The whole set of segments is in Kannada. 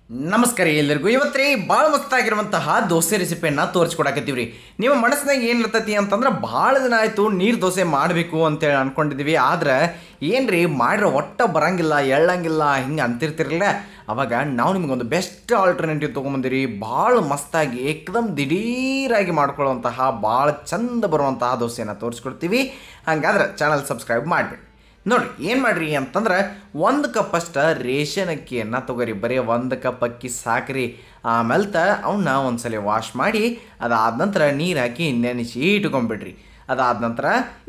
ನಮಸ್ಕಾರ ಎಲ್ಲರಿಗೂ. ಇವತ್ತು ರೀ ಭಾಳ ಮಸ್ತಾಗಿರುವಂತಹ ದೋಸೆ ರೆಸಿಪಿಯನ್ನು ತೋರಿಸ್ಕೊಡಕತ್ತೀವಿ ರೀ. ನಿಮ್ಮ ಮನಸ್ಸಿನಾಗ ಏನು ಇರ್ತೈತಿ ಅಂತಂದ್ರೆ ಭಾಳ ದಿನ ಆಯಿತು ನೀರು ದೋಸೆ ಮಾಡಬೇಕು ಅಂತೇಳಿ ಅಂದ್ಕೊಂಡಿದ್ದೀವಿ. ಆದ್ರೆ ಏನು ರೀ ಮಾಡಿರೋ ಒಟ್ಟ ಬರಂಗಿಲ್ಲ, ಎಳ್ಳಂಗಿಲ್ಲ ಹಿಂಗೆ ಅಂತಿರ್ತಿರಲಿಲ್ಲ. ಅವಾಗ ನಾವು ನಿಮಗೊಂದು ಬೆಸ್ಟ್ ಆಲ್ಟರ್ನೇಟಿವ್ ತೊಗೊಂಬಂದಿರಿ. ಭಾಳ ಮಸ್ತಾಗಿ ಏಕದಮ್ ದಿಢೀರಾಗಿ ಮಾಡ್ಕೊಳ್ಳುವಂತಹ ಭಾಳ ಚಂದ ಬರುವಂತಹ ದೋಸೆಯನ್ನು ತೋರಿಸ್ಕೊಡ್ತೀವಿ. ಹಾಗಾದ್ರೆ ಚಾನಲ್ ಸಬ್ಸ್ಕ್ರೈಬ್ ಮಾಡಿಬಿಡಿ. ನೋಡಿರಿ ಏನು ಮಾಡಿರಿ ಅಂತಂದ್ರೆ 1 ಕಪ್ ಅಷ್ಟು ರೇಷನ್ ಅಕ್ಕಿಯನ್ನು ತೊಗೊರಿ. ಬರೀ 1 ಕಪ್ ಅಕ್ಕಿ ಸಾಕ್ರಿ. ಆಮೇಲೆ ಅವನ್ನ ಒಂದ್ಸಲ ವಾಶ್ ಮಾಡಿ ಅದಾದ ನಂತರ ನೀರು ಹಾಕಿ ನೆನೆಸಿ ಇಟ್ಕೊಂಡ್ಬಿಡ್ರಿ. ಅದಾದ ನಂತರ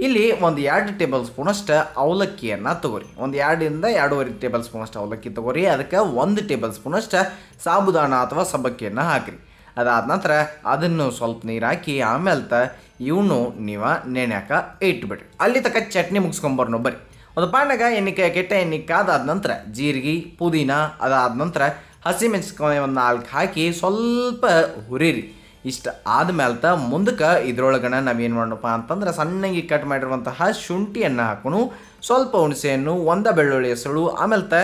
ಇಲ್ಲಿ ಒಂದು 2 ಟೇಬಲ್ ಸ್ಪೂನಷ್ಟು ಅವಲಕ್ಕಿಯನ್ನು ತೊಗೊರಿ. ಒಂದು 2ರಿಂದ 2.5 ಟೇಬಲ್ ಸ್ಪೂನಷ್ಟು ಅವಲಕ್ಕಿ ತೊಗೊರಿ. ಅದಕ್ಕೆ 1 ಟೇಬಲ್ ಸ್ಪೂನಷ್ಟು ಸಾಬುದಾನ ಅಥವಾ ಸಬ್ಬಕ್ಕಿಯನ್ನು ಹಾಕಿರಿ. ಅದಾದ ನಂತರ ಅದನ್ನು ಸ್ವಲ್ಪ ನೀರು ಹಾಕಿ ಆಮೇಲೆ ಇವನು ನೀವು ನೆನೆಯಾಕ ಇಟ್ಬಿಡ್ರಿ. ಅಲ್ಲಿ ತಕ್ಕ ಚಟ್ನಿ ಮುಗಿಸ್ಕೊಂಬರ್ನು ಬರ್ರಿ. ಒಂದು ಪಾಂಡಾಗ ಎಣ್ಣೆ ಕೆಟ್ಟ ಎಣ್ಣೆ ಕಾದಾದ ನಂತರ ಜೀರಿಗೆ, ಪುದೀನ, ಅದಾದ ನಂತರ ಹಸಿಮೆಣಸಿನಕಾಯಿ ಒಂದು 4 ಹಾಕಿ ಸ್ವಲ್ಪ ಹುರಿರಿ. ಇಷ್ಟು ಆದಮೇಲೆ ಮುಂದಕ್ಕೆ ಇದ್ರೊಳಗಡೆ ನಾವೇನು ಮಾಡೋಣಪ್ಪ ಅಂತಂದ್ರೆ ಸಣ್ಣಗೆ ಕಟ್ ಮಾಡಿರುವಂತಹ ಶುಂಠಿಯನ್ನು ಹಾಕೋಣ, ಸ್ವಲ್ಪ ಹುಣಸೆಹಣ್ಣು, 1 ಬೆಳ್ಳುಳ್ಳಿ ಹೆಸರು, ಆಮೇಲೆ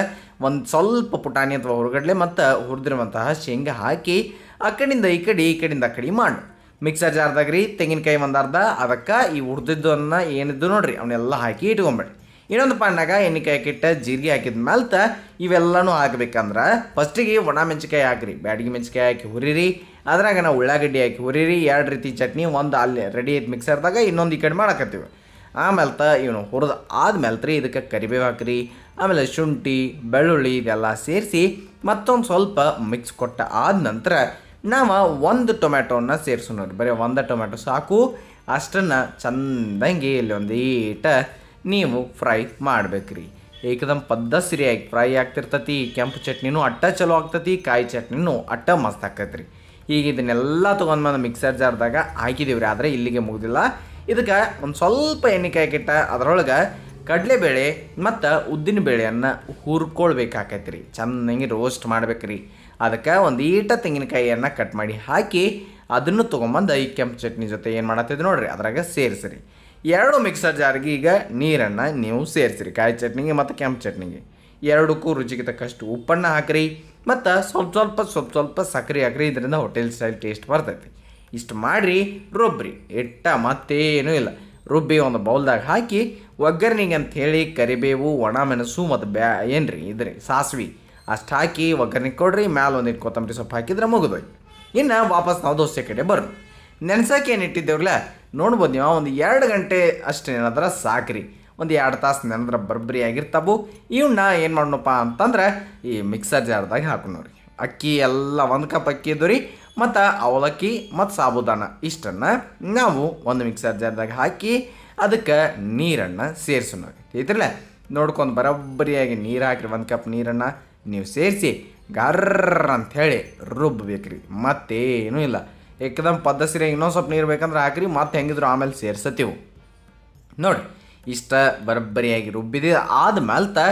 ಒಂದು ಸ್ವಲ್ಪ ಪುಟಾಣಿ ಅಥವಾ ಹುರುಗಡ್ಲೆ ಮತ್ತು ಹುರಿದಿರುವಂತಹ ಶೇಂಗಾ ಹಾಕಿ ಆ ಕಡೆಯಿಂದ ಈ ಕಡೆಯಿಂದ ಆ ಕಡೆ ಮಾಡು. ಮಿಕ್ಸರ್ ಜಾರ್ದಾಗ ರೀ ತೆಂಗಿನಕಾಯಿ ಒಂದು ಅರ್ಧ, ಅದಕ್ಕೆ ಈ ಹುರಿದಿದ್ದನ್ನು ಏನಿದ್ದು ನೋಡಿರಿ ಅವನ್ನೆಲ್ಲ ಹಾಕಿ ಇಟ್ಕೊಂಬೇಡಿ. ಇನ್ನೊಂದು ಪಾಂಡಾಗ ಎಣ್ಣೆಕಾಯಿ ಕಿಟ್ಟ ಜೀರಿಗೆ ಹಾಕಿದ ಮೇಲೆ ಇವೆಲ್ಲನೂ ಹಾಕ್ಬೇಕಂದ್ರೆ ಫಸ್ಟಿಗೆ ಒಣ ಮೆಣಸಿಕಾಯಿ ಹಾಕಿರಿ. ಬ್ಯಾಡಗಿ ಮೆಣಸಿಕಾಯಿ ಹಾಕಿ ಹುರಿರಿ. ಅದ್ರಾಗ ನಾವು ಉಳ್ಳಾಗಡ್ಡಿ ಹಾಕಿ ಹುರಿರಿ. 2 ರೀತಿ ಚಟ್ನಿ, ಒಂದು ಅಲ್ಲಿ ರೆಡಿ ಐತೆ ಮಿಕ್ಸರ್ದಾಗ, ಇನ್ನೊಂದು ಈ ಕಡೆ ಮಾಡಕತ್ತೀವಿ. ಆಮೇಲೆ ಇವನು ಹುರಿದು ಆದ್ಮೇಲೆ ರೀ ಇದಕ್ಕೆ ಕರಿಬೇವು ಹಾಕಿರಿ. ಆಮೇಲೆ ಶುಂಠಿ, ಬೆಳ್ಳುಳ್ಳಿ ಇದೆಲ್ಲ ಸೇರಿಸಿ ಮತ್ತೊಂದು ಸ್ವಲ್ಪ ಮಿಕ್ಸ್ ಕೊಟ್ಟ ಆದ ನಂತರ ನಾವು 1 ಟೊಮ್ಯಾಟೋನ ಸೇರಿಸೋಣ. ಬರೀ 1 ಟೊಮ್ಯಾಟೊ ಸಾಕು. ಅಷ್ಟನ್ನು ಚಂದಂಗೆ ಇಲ್ಲಿ ಒಂದು ಈಟ ನೀವು ಫ್ರೈ ಮಾಡ್ಬೇಕ್ರಿ. ಏಕದಮ್ ಪದ್ದಸಿರಿಯಾಗಿ ಫ್ರೈ ಆಗ್ತಿರ್ತತಿ. ಕೆಂಪು ಚಟ್ನಿನೂ ಅಟ್ಟ ಚಲೋ ಆಗ್ತತಿ, ಕಾಯಿ ಚಟ್ನಿನೂ ಅಟ್ಟ ಮಸ್ತ್ ಆಗ್ತೈತ್ರಿ. ಈಗ ಇದನ್ನೆಲ್ಲ ತೊಗೊಂಡ್ಬಂದು ಮಿಕ್ಸರ್ ಜಾರ್ದಾಗ ಹಾಕಿದೀವಿ ರೀ. ಆದರೆ ಇಲ್ಲಿಗೆ ಮುಗಿದಿಲ್ಲ. ಇದಕ್ಕೆ ಒಂದು ಸ್ವಲ್ಪ ಎಣ್ಣೆಕಾಯಿ ಕಿಟ್ಟ ಅದರೊಳಗೆ ಕಡಲೆಬೇಳೆ ಮತ್ತು ಉದ್ದಿನ ಬೇಳೆಯನ್ನು ಹುರ್ಕೊಳ್ಬೇಕಾಕೈತ್ರಿ. ಚೆನ್ನಾಗಿ ರೋಸ್ಟ್ ಮಾಡ್ಬೇಕ್ರಿ. ಅದಕ್ಕೆ ಒಂದು ಈಟ ತೆಂಗಿನಕಾಯಿಯನ್ನು ಕಟ್ ಮಾಡಿ ಹಾಕಿ ಅದನ್ನು ತೊಗೊಂಬಂದು ಈ ಕೆಂಪು ಚಟ್ನಿ ಜೊತೆ ಏನು ಮಾಡತ್ತಿದ್ದು ನೋಡಿರಿ ಅದ್ರಾಗ ಸೇರಿಸ್ರಿ. 2 ಮಿಕ್ಸರ್ ಜಾರ್ಗೆ ಈಗ ನೀರನ್ನು ನೀವು ಸೇರಿಸಿರಿ. ಕಾಯಿ ಚಟ್ನಿಗೆ ಮತ್ತು ಕೆಂಪು ಚಟ್ನಿಗೆ ಎರಡಕ್ಕೂ ರುಚಿಗೆ ತಕ್ಕಷ್ಟು ಉಪ್ಪನ್ನು ಹಾಕಿರಿ ಮತ್ತು ಸ್ವಲ್ಪ ಸಕ್ಕರೆ ಹಾಕಿರಿ. ಇದರಿಂದ ಹೋಟೆಲ್ ಸ್ಟೈಲ್ ಟೇಸ್ಟ್ ಬರ್ತೈತಿ. ಇಷ್ಟು ಮಾಡಿರಿ, ರುಬ್ಬ್ರಿ. ಮತ್ತೇನೂ ಇಲ್ಲ. ರುಬ್ಬಿ ಒಂದು ಬೌಲ್ದಾಗ ಹಾಕಿ ಒಗ್ಗರಣೆಗೆ ಅಂಥೇಳಿ ಕರಿಬೇವು, ಒಣ ಮೆಣಸು ಮತ್ತು ಏನ್ರಿ ಇದ್ರಿ ಸಾಸ್ವಿ ಅಷ್ಟು ಹಾಕಿ ಒಗ್ಗರಣೆ ಕೊಡ್ರಿ. ಮ್ಯಾಲೆ ಒಂದಿಟ್ಟು ಕೊತ್ತಂಬರಿ ಸೊಪ್ಪು ಹಾಕಿದ್ರೆ ಮುಗಿದೋಯ್ತು. ಇನ್ನು ವಾಪಸ್ ನಾವು ದೋಸೆ ಕಡೆ ಬರ್ರಿ. ನೆನ್ಸಕ್ಕೆ ಏನು ಇಟ್ಟಿದ್ದೇವ್ರಲ್ಲ ನೋಡ್ಬೋದು ನೀವು. ಒಂದು 2 ಗಂಟೆ ಅಷ್ಟು ನೆನದ್ರೆ ಸಾಕ್ರಿ. ಒಂದು 2 ತಾಸು ನೆನದ್ರೆ ಬರ್ಬರಿ ಆಗಿರ್ತಾವು. ಇವನ್ನ ಏನು ಮಾಡೋಣಪ್ಪ ಅಂತಂದ್ರೆ ಈ ಮಿಕ್ಸರ್ ಜಾರ್ದಾಗ ಹಾಕೋಣ್ರಿ. ಅಕ್ಕಿ ಎಲ್ಲ 1 ಕಪ್ ಅಕ್ಕಿ ಇದ್ದು ರೀ ಮತ್ತು ಅವಲಕ್ಕಿ ಮತ್ತು ಸಾಬುದಾನ ಇಷ್ಟನ್ನು ನಾವು ಒಂದು ಮಿಕ್ಸರ್ ಜಾರ್ದಾಗ ಹಾಕಿ ಅದಕ್ಕೆ ನೀರನ್ನು ಸೇರಿಸೋಣ. ಐತ್ರಲ್ಲ ನೋಡ್ಕೊಂಡು ಬರೋಬ್ಬರಿಯಾಗಿ ನೀರು ಹಾಕಿರಿ. 1 ಕಪ್ ನೀರನ್ನು ನೀವು ಸೇರಿಸಿ ಗರ್ರ ಅಂಥೇಳಿ ರುಬ್ಬೇಕ್ರಿ. ಮತ್ತೇನೂ ಇಲ್ಲ. ಏಕದಮ್ ಪದ್ದಸಿರಿ. ಇನ್ನೊಂದು ಸ್ವಲ್ಪ ನೀರು ಬೇಕಂದ್ರೆ ಹಾಕಿರಿ. ಮತ್ತೆ ಹೆಂಗಿದ್ರು ಆಮೇಲೆ ಸೇರ್ಸತ್ತೀವಿ ನೋಡಿ. ಇಷ್ಟ ಬರೋಬ್ಬರಿಯಾಗಿ ರುಬ್ಬಿದೆ ಆದ್ಮೇಲೆ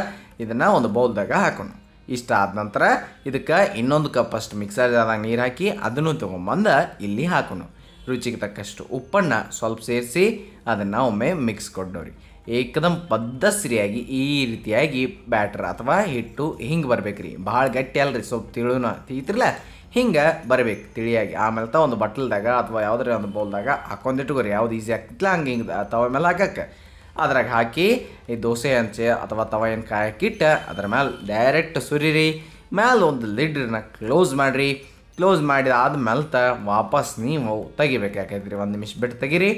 ಇದನ್ನು ಒಂದು ಬೌಲ್ದಾಗ ಹಾಕೋಣ. ಇಷ್ಟ ಆದ ನಂತರ ಇದಕ್ಕೆ ಇನ್ನೊಂದು ಕಪ್ ಅಷ್ಟು ಮಿಕ್ಸರ್ ಜಾರ್ದಾಗ ನೀರು ಹಾಕಿ ಅದನ್ನು ತೊಗೊಂಬಂದು ಇಲ್ಲಿ ಹಾಕೋಣ. ರುಚಿಗೆ ತಕ್ಕಷ್ಟು ಉಪ್ಪನ್ನು ಸ್ವಲ್ಪ ಸೇರಿಸಿ ಅದನ್ನು ಒಮ್ಮೆ ಮಿಕ್ಸ್ ಕೊಡೋರಿ. ಏಕದಮ್ ಪದ್ದಸಿರಿಯಾಗಿ ಈ ರೀತಿಯಾಗಿ ಬ್ಯಾಟ್ರ್ ಅಥವಾ ಹಿಟ್ಟು ಹಿಂಗೆ ಬರ್ಬೇಕ್ರಿ. ಭಾಳ ಗಟ್ಟಿ ಅಲ್ರಿ, ಸ್ವಲ್ಪ ತಿಳುನ ತೀತಿರ್ಲ ಹಿಂಗೆ ಬರಬೇಕು ತಿಳಿಯಾಗಿ. ಆಮೇಲೆ ಒಂದು ಬಟ್ಲದಾಗ ಅಥವಾ ಯಾವುದ್ರ ಒಂದು ಬೌಲ್ದಾಗ ಹಾಕೊಂಡಿಟ್ಕೋರಿ. ಯಾವ್ದು ಈಸಿ ಆಗ್ತಿತ್ತಲ್ಲ ಹಂಗೆ ಹಿಂಗೆ ತವ ಮೇಲೆ ಹಾಕಕ್ಕೆ ಅದ್ರಾಗ ಹಾಕಿ ಈ ದೋಸೆ ಹಂಚೆ ಅಥವಾ ತವ ಏನು ಕಾಯಕ್ಕಿಟ್ಟ ಅದ್ರ ಮೇಲೆ ಡೈರೆಕ್ಟ್ ಸುರಿರಿ. ಮೇಲೆ ಒಂದು ಲಿಡ್ನ ಕ್ಲೋಸ್ ಮಾಡಿರಿ. ಕ್ಲೋಸ್ ಮಾಡಿದ ಆದ್ಮೇಲೆ ವಾಪಸ್ ನೀವು ತೆಗಿಬೇಕಾಕೈತ್ರಿ. 1 ನಿಮಿಷ ಬಿಟ್ಟು ತೆಗೀರಿ.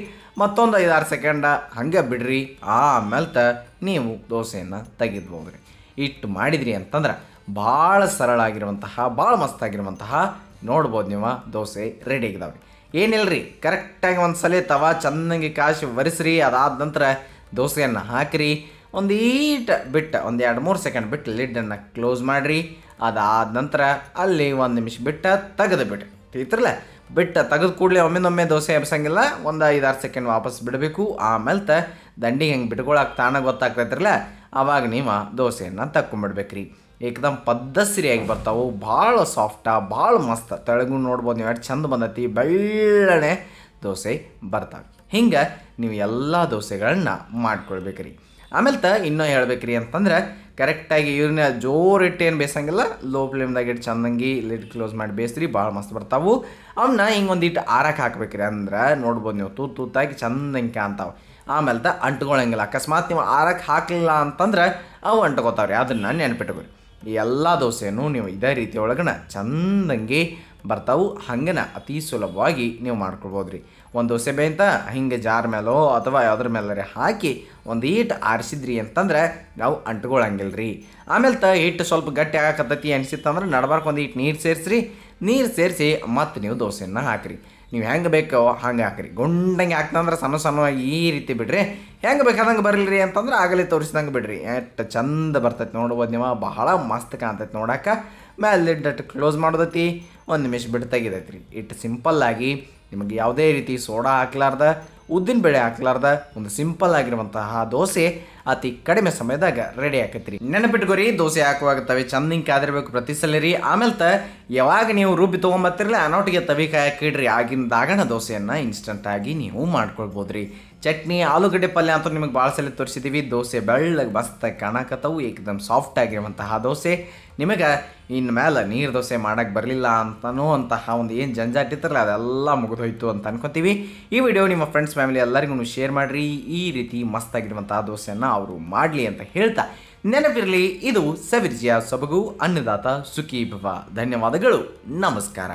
ಮತ್ತೊಂದು 5-6 ಸೆಕೆಂಡ ಹಂಗೆ ಬಿಡ್ರಿ. ಆಮೇಲೆ ನೀವು ದೋಸೆಯನ್ನು ತೆಗಿದ್ಬೋದು ರೀ. ಇಟ್ಟು ಮಾಡಿದ್ರಿ ಅಂತಂದ್ರೆ ಭಾಳ ಸರಳ ಆಗಿರುವಂತಹ ಭಾಳ ಮಸ್ತಾಗಿರುವಂತಹ ನೋಡ್ಬೋದು ನೀವು ದೋಸೆ ರೆಡಿ ಆಗಿದಾವೆ. ಏನಿಲ್ಲರಿ, ಕರೆಕ್ಟಾಗಿ ಒಂದು ಸಲ ತವ ಚೆನ್ನಾಗಿ ಕಾಶಿ ಒರೆಸ್ರಿ. ಅದಾದ ನಂತರ ದೋಸೆಯನ್ನು ಹಾಕಿರಿ. ಒಂದು ಈಟ್ ಬಿಟ್ಟು ಒಂದು 2-3 ಸೆಕೆಂಡ್ ಬಿಟ್ಟು ಲಿಡ್ಡನ್ನು ಕ್ಲೋಸ್ ಮಾಡಿರಿ. ಅದಾದ ನಂತರ ಅಲ್ಲಿ 1 ನಿಮಿಷ ಬಿಟ್ಟು ತೆಗೆದು ಬಿಡ್ರಿ. ತಿಳಿತ್ರಲ್ಲ ಬಿಟ್ಟು ತೆಗೆದು ಕೂಡಲೇ ಒಮ್ಮೆ ದೋಸೆ ಎಬ್ಸಂಗಿಲ್ಲ. ಒಂದು 5-6 ಸೆಕೆಂಡ್ ವಾಪಸ್ ಬಿಡಬೇಕು. ಆಮೇಲೆ ದಂಡಿಗೆ ಹೆಂಗೆ ಬಿಟ್ಕೊಳಕ್ಕೆ ತಾನಾಗ ಗೊತ್ತಾಗ್ತೈತ್ರಲ್ಲ ಆವಾಗ ನೀವು ದೋಸೆಯನ್ನು ತಕ್ಕೊಂಬಿಡ್ಬೇಕ್ರಿ. ಏಕದಮ್ ಪದ್ದಸಿರಿಯಾಗಿ ಬರ್ತಾವೆ. ಭಾಳ ಸಾಫ್ಟ, ಭಾಳ ಮಸ್ತ್. ತೆಳಗೂ ನೋಡ್ಬೋದು ನೀವು ಎಷ್ಟು ಚಂದ ಬಂದೈತಿ. ಬೆಳ್ಳನೆ ದೋಸೆ ಬರ್ತಾವೆ. ಹಿಂಗೆ ನೀವು ಎಲ್ಲ ದೋಸೆಗಳನ್ನ ಮಾಡ್ಕೊಳ್ಬೇಕ್ರಿ. ಆಮೇಲೆ ಇನ್ನೂ ಹೇಳ್ಬೇಕ್ರಿ ಅಂತಂದ್ರೆ ಕರೆಕ್ಟಾಗಿ ಇವ್ರನ್ನ ಜೋರಿಟ್ಟು ಏನು ಬೇಯಿಸಂಗಿಲ್ಲ, ಲೋ ಫ್ಲೇಮ್ದಾಗ ಇಟ್ಟು ಚಂದಂಗಿ ಲಿಡ್ ಕ್ಲೋಸ್ ಮಾಡಿ ಬೇಯಿಸ್ರಿ, ಭಾಳ ಮಸ್ತ್ ಬರ್ತಾವೆ. ಅವನ್ನ ಹಿಂಗೆ ಒಂದಿಟ್ಟು ಆರಕ್ಕೆ ಹಾಕ್ಬೇಕ್ರಿ. ಅಂದ್ರೆ ನೋಡ್ಬೋದು ನೀವು ತೂತಾಗಿ ಚಂದಂಗೆ ಕಾಣ್ತಾವೆ. ಆಮೇಲೆ ಅಂಟ್ಕೊಳಂಗಿಲ್ಲ. ಅಕಸ್ಮಾತ್ ನೀವು ಆರಕ್ಕೆ ಹಾಕಲಿಲ್ಲ ಅಂತಂದ್ರೆ ಅವು ಅಂಟ್ಕೋತಾವ್ರಿ. ಅದನ್ನು ನೆನ್ಪಿಟ್ಕೊರಿ. ಈ ಎಲ್ಲ ದೋಸೆನೂ ನೀವು ಇದೇ ರೀತಿ ಒಳಗನ ಚಂದಂಗಿ ಬರ್ತಾವೆ. ಹಂಗನ ಅತಿ ಸುಲಭವಾಗಿ ನೀವು ಮಾಡ್ಕೊಳ್ಬೋದು ರೀ. ಒಂದು ದೋಸೆ ಬೇಂತ ಹಿಂಗೆ ಜಾರ್ ಮೇಲೋ ಅಥವಾ ಯಾವ್ದ್ರ ಮೇಲಾರೆ ಹಾಕಿ ಒಂದು ಈಟ್ ಆರಿಸಿದ್ರಿ ಅಂತಂದ್ರೆ ನಾವು ಅಂಟ್ಕೊಳಂಗಿಲ್ಲ ರೀ. ಆಮೇಲೆ ಹಿಟ್ಟು ಸ್ವಲ್ಪ ಗಟ್ಟಿ ಆಗಕತ್ತೈತಿ ಅನಿಸಿತ್ತಂದ್ರೆ ನಡ್ಬಾರ್ಕು ಒಂದು ಈಟ್ ನೀರು ಸೇರಿಸ್ರಿ. ನೀರು ಸೇರಿಸಿ ಮತ್ತು ನೀವು ದೋಸೆಯನ್ನು ಹಾಕಿರಿ. ನೀವು ಹೆಂಗೆ ಬೇಕೋ ಹಂಗೆ ಹಾಕಿರಿ. ಗುಂಡಂಗೆ ಹಾಕ್ತಂದ್ರೆ ಸಣ್ಣವಾಗಿ ಈ ರೀತಿ ಬಿಡ್ರಿ. ಹೆಂಗೆ ಬೇಕಾದಂಗೆ ಬರಲಿರಿ ಅಂತಂದ್ರೆ ಆಗಲೇ ತೋರಿಸ್ದಂಗೆ ಬಿಡ್ರಿ. ಎಷ್ಟು ಚಂದ ಬರ್ತೈತೆ ನೋಡ್ಬೋದು ನೀವು. ಬಹಳ ಮಸ್ತ್ ಕಾಣ್ತೈತೆ ನೋಡೋಕೆ. ಮೇಲೆ ಲಿಡ್ ಕ್ಲೋಸ್ ಮಾಡೋದೈತಿ, ಒಂದು ನಿಮಿಷ ಬಿಟ್ಟು ತೆಗಿದೈತಿ ರೀ. ಇಟ್ಟು ಸಿಂಪಲ್ಲಾಗಿ ನಿಮಗೆ ಯಾವುದೇ ರೀತಿ ಸೋಡಾ ಹಾಕ್ಲಾರ್ದ, ಉದ್ದಿನ ಬೇಳೆ ಹಾಕ್ಲಾರ್ದ ಒಂದು ಸಿಂಪಲ್ ಆಗಿರುವಂತಹ ದೋಸೆ ಅತಿ ಕಡಿಮೆ ಸಮಯದಾಗ ರೆಡಿ ಆಕೈತಿ ರೀ. ನೆನಪಿಟ್ಕೋರಿ, ದೋಸೆ ಹಾಕುವಾಗ ತವಿ ಚಂದಿಂಗ್ ಕಾದಿರ್ಬೇಕು ಪ್ರತಿ ಸಲ ರೀ. ಆಮೇಲೆ ಯಾವಾಗ ನೀವು ರುಬ್ಬಿ ತೊಗೊಂಬತ್ತಿರಲಿ ಅನ್ನೋಟಿಗೆ ತವಿ ಕಾಯಕ್ಕಿಡ್ರಿ. ಆಗಿಂದಾಗಣ ದೋಸೆಯನ್ನು ಇನ್ಸ್ಟಂಟಾಗಿ ನೀವು ಮಾಡ್ಕೊಳ್ಬೋದು ರೀ. ಚಟ್ನಿ, ಆಲೂಗಡ್ಡೆ ಪಲ್ಯ ಅಂತೂ ನಿಮಗೆ ಭಾಳ ಸಲ ತೋರಿಸಿದ್ದೀವಿ. ದೋಸೆ ಬೆಳ್ಳಗೆ ಮಸ್ತಾಗಿ ಕಾಣಕತ್ತವು. ಏಕದಮ್ ಸಾಫ್ಟ್ ಆಗಿರುವಂತಹ ದೋಸೆ. ನಿಮಗೆ ಇನ್ನು ಮೇಲೆ ನೀರು ದೋಸೆ ಮಾಡೋಕ್ಕೆ ಬರಲಿಲ್ಲ ಅಂತನೋ ಅಂತಹ ಒಂದು ಏನು ಜಂಜಾಟ ಇತ್ತರಲ್ಲ ಅದೆಲ್ಲ ಮುಗಿದೋಯ್ತು ಅಂತ ಅನ್ಕೊತೀವಿ. ಈ ವಿಡಿಯೋ ನಿಮ್ಮ ಫ್ರೆಂಡ್ಸ್ ಫ್ಯಾಮಿಲಿ ಎಲ್ಲರಿಗೂ ಶೇರ್ ಮಾಡಿರಿ. ಈ ರೀತಿ ಮಸ್ತಾಗಿರುವಂತಹ ದೋಸೆಯನ್ನು ಅವರು ಮಾಡಲಿ ಅಂತ ಹೇಳ್ತಾ, ನೆನಪಿರಲಿ ಇದು ಸವಿರ್ಜಿಯ ಸೊಬಗು ಅನ್ನದಾತ ಸುಖೀ ಭವ. ಧನ್ಯವಾದಗಳು, ನಮಸ್ಕಾರ.